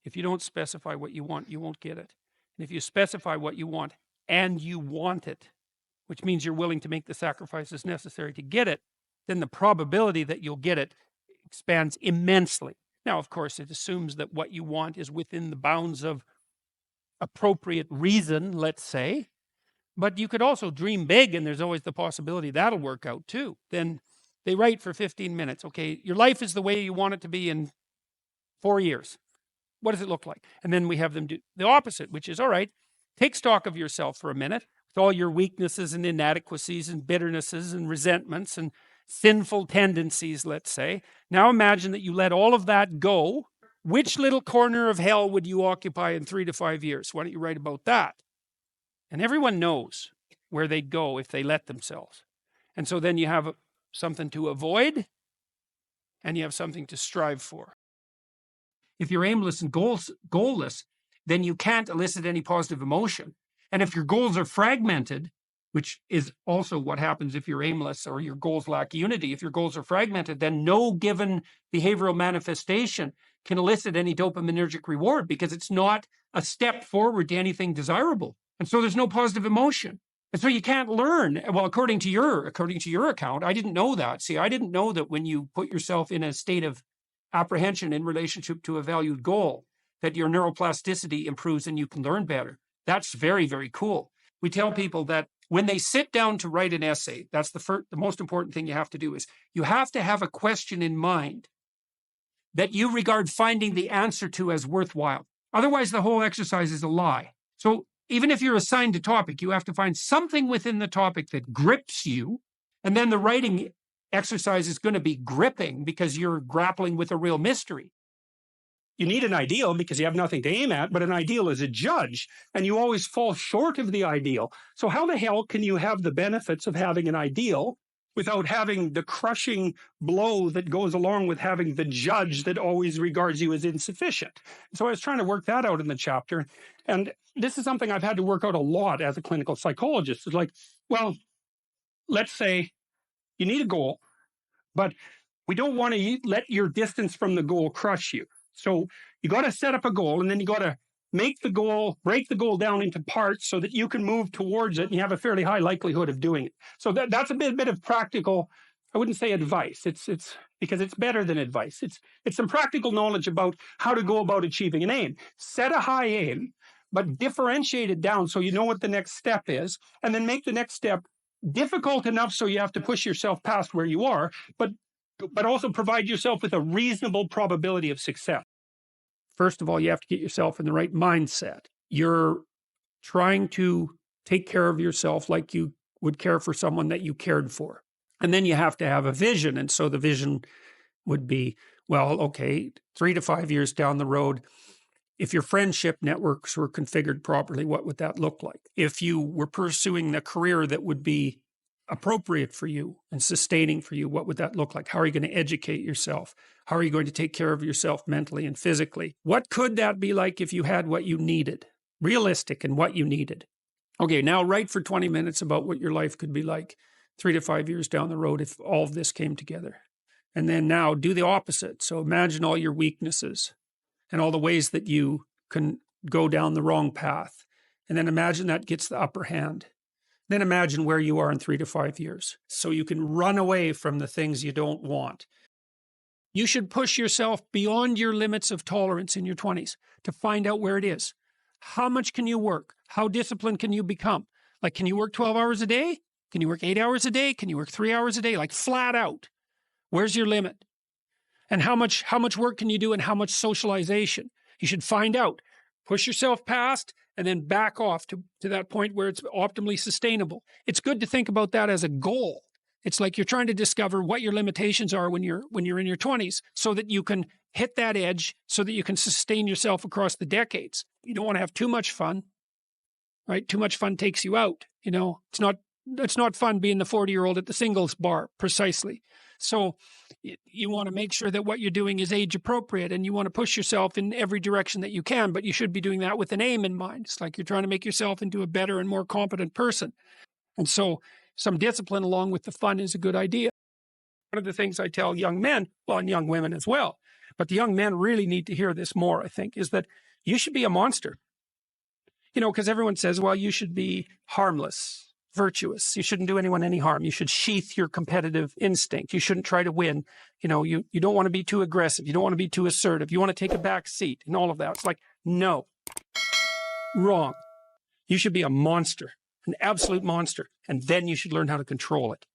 If you don't specify what you want, you won't get it. And if you specify what you want and you want it, which means you're willing to make the sacrifices necessary to get it, then the probability that you'll get it expands immensely. Now, of course, it assumes that what you want is within the bounds of appropriate reason, let's say, but you could also dream big, and there's always the possibility that'll work out too. Then they write for 15 minutes. Okay, your life is the way you want it to be in 4 years. What does it look like? And then we have them do the opposite, which is, all right, take stock of yourself for a minute with all your weaknesses and inadequacies and bitternesses and resentments and sinful tendencies, let's say. Now imagine that you let all of that go. Which little corner of hell would you occupy in 3 to 5 years? Why don't you write about that? And everyone knows where they'd go if they let themselves. And so then you have something to avoid and you have something to strive for. If you're aimless and goalless, then you can't elicit any positive emotion. And if your goals are fragmented, which is also what happens if you're aimless or your goals lack unity, if your goals are fragmented, then no given behavioral manifestation can elicit any dopaminergic reward because it's not a step forward to anything desirable. And so there's no positive emotion. And so you can't learn. Well, according to your account, I didn't know that. See, I didn't know that when you put yourself in a state of apprehension in relationship to a valued goal, that your neuroplasticity improves and you can learn better. That's very, very cool. We tell people that when they sit down to write an essay, that's the most important thing you have to do is you have to have a question in mind that you regard finding the answer to as worthwhile. Otherwise, the whole exercise is a lie. So even if you're assigned a topic, you have to find something within the topic that grips you. And then the writing exercise is going to be gripping because you're grappling with a real mystery. You need an ideal because you have nothing to aim at, but an ideal is a judge, and you always fall short of the ideal. So how the hell can you have the benefits of having an ideal without having the crushing blow that goes along with having the judge that always regards you as insufficient? So I was trying to work that out in the chapter, and this is something I've had to work out a lot as a clinical psychologist. It's like, well, let's say you need a goal, but we don't want to let your distance from the goal crush you. So you got to set up a goal, and then you got to break the goal down into parts so that you can move towards it and you have a fairly high likelihood of doing it. So that's a bit of practical, I wouldn't say advice. It's because it's better than advice. It's some practical knowledge about how to go about achieving an aim. Set a high aim, but differentiate it down so you know what the next step is, and then make the next step difficult enough so you have to push yourself past where you are, but also provide yourself with a reasonable probability of success. First of all, you have to get yourself in the right mindset. You're trying to take care of yourself like you would care for someone that you cared for. And then you have to have a vision. And so the vision would be, well, okay, 3 to 5 years down the road, if your friendship networks were configured properly, what would that look like? If you were pursuing a career that would be appropriate for you and sustaining for you, what would that look like? How are you going to educate yourself? How are you going to take care of yourself mentally and physically? What could that be like if you had what you needed? Realistic in what you needed. Okay, now write for 20 minutes about what your life could be like 3 to 5 years down the road if all of this came together. And then now do the opposite. So imagine all your weaknesses and all the ways that you can go down the wrong path. And then imagine that gets the upper hand. Then imagine where you are in 3 to 5 years. So you can run away from the things you don't want. You should push yourself beyond your limits of tolerance in your 20s to find out where it is. How much can you work? How disciplined can you become? Like, can you work 12 hours a day? Can you work 8 hours a day? Can you work 3 hours a day? Like, flat out. Where's your limit? And how much work can you do and how much socialization? You should find out. Push yourself past and then back off to that point where it's optimally sustainable. It's good to think about that as a goal. It's like you're trying to discover what your limitations are when you're in your 20s so that you can hit that edge so that you can sustain yourself across the decades. You don't want to have too much fun, right? Too much fun takes you out. You know, it's not fun being the 40-year-old at the singles bar, precisely. So you want to make sure that what you're doing is age appropriate and you want to push yourself in every direction that you can, but you should be doing that with an aim in mind. It's like you're trying to make yourself into a better and more competent person. And so some discipline along with the fun is a good idea. One of the things I tell young men, well, and young women as well, but the young men really need to hear this more, I think, is that you should be a monster. You know, because everyone says, well, you should be harmless, virtuous. You shouldn't do anyone any harm. You should sheath your competitive instinct. You shouldn't try to win. You know, you don't want to be too aggressive. You don't want to be too assertive. You want to take a back seat and all of that. It's like, no, wrong. You should be a monster, an absolute monster. And then you should learn how to control it.